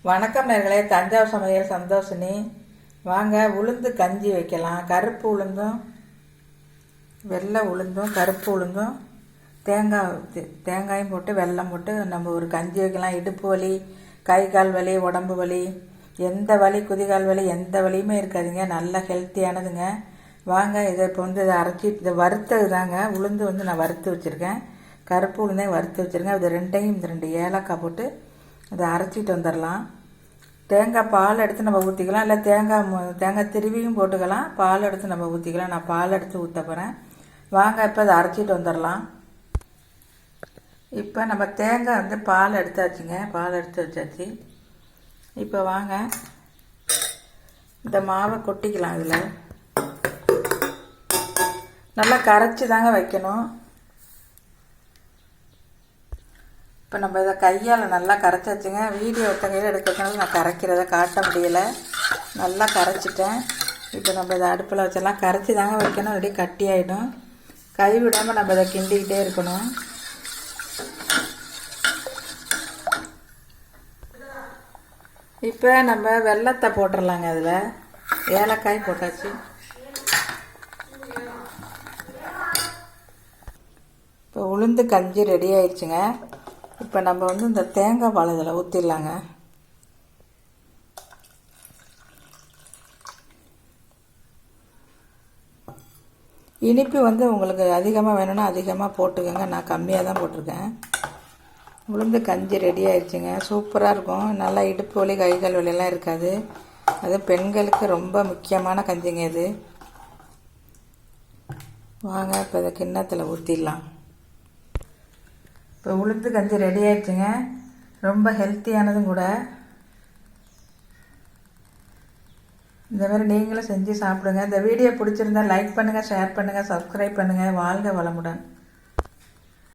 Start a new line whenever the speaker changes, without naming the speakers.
வணக்கம் நேர்களே, தஞ்சாவூர் சமையல் சந்தோஷினி. வாங்க உளுந்து கஞ்சி வைக்கலாம். கருப்பு உளுந்தும் வெள்ளை உளுந்தும் கருப்பு உளுந்தும் தேங்காயும் போட்டு வெல்லம் போட்டு நம்ம ஒரு கஞ்சி வைக்கலாம். இடுப்பு வலி, கை கால் வலி, உடம்பு வலி, எந்த வலி, குதிகால் வலி, எந்த வலியுமே இருக்காதுங்க. நல்ல ஹெல்த்தியானதுங்க. வாங்க இதை இப்போ இதை அரைச்சி இதை வறுத்தது தாங்க. உளுந்து நான் வறுத்து வச்சுருக்கேன். கருப்பு உளுந்தையும் வறுத்து வச்சுருக்கேன். இது ரெண்டையும் இந்த 2 ஏலக்காய் போட்டு அதை அரைச்சிட்டு வந்துடலாம். தேங்காய் பால் எடுத்து நம்ம ஊற்றிக்கலாம், இல்லை தேங்காய் திருவியும் போட்டுக்கலாம். பால் எடுத்து நம்ம ஊற்றிக்கலாம். நான் பால் எடுத்து ஊற்ற போகிறேன். வாங்க இப்போ அதை அரைச்சிட்டு வந்துடலாம். இப்போ நம்ம தேங்காய் பால் எடுத்தாச்சுங்க. பால் எடுத்து வச்சாச்சு. இப்போ வாங்க இந்த மாவை கொட்டிக்கலாம். இதில் நல்லா கரைச்சி தாங்க வைக்கணும். இப்போ நம்ம இதை கையால் நல்லா கரைச்சாச்சுங்க. வீடியோ கையில் எடுக்கிறதுனால நான் கரைக்கிறத காட்ட முடியலை. நல்லா கரைச்சிட்டேன். இப்போ நம்ம இதை அடுப்பில் வச்செல்லாம் கரைச்சி தாங்க வைக்கணும். அப்படியே கட்டி ஆகிடும். கை விடாமல் நம்ம இதை கிண்டிக்கிட்டே இருக்கணும். இப்போ நம்ம வெல்லத்தை போட்டுடலாங்க. அதில் ஏலக்காய் போட்டாச்சு. இப்போ உளுந்து கஞ்சி ரெடி ஆயிடுச்சுங்க. இப்போ நம்ம இந்த தேங்காய் பால் இதில் ஊற்றிடலாங்க. இனிப்பு உங்களுக்கு அதிகமாக வேணும்னா அதிகமாக போட்டுக்கோங்க. நான் கம்மியாக தான் போட்டிருக்கேன். உளுந்து கஞ்சி ரெடி ஆயிடுச்சுங்க. சூப்பராக இருக்கும். நல்லா இடுப்பு வலி, கைகால் வலியெல்லாம் இருக்காது. அது பெண்களுக்கு ரொம்ப முக்கியமான கஞ்சிங்க இது. வாங்க இப்போ இதை கிண்ணத்தில் ஊற்றிடலாம். இப்போ உளுந்து கஞ்சி ரெடி ஆயிடுச்சுங்க. ரொம்ப ஹெல்த்தியானதும் கூட. இந்த மாதிரி நீங்களும் செஞ்சு சாப்பிடுங்க. இந்த வீடியோ பிடிச்சிருந்தா லைக் பண்ணுங்கள், ஷேர் பண்ணுங்கள், சப்ஸ்கிரைப் பண்ணுங்கள். வாழ்க வளமுடன்.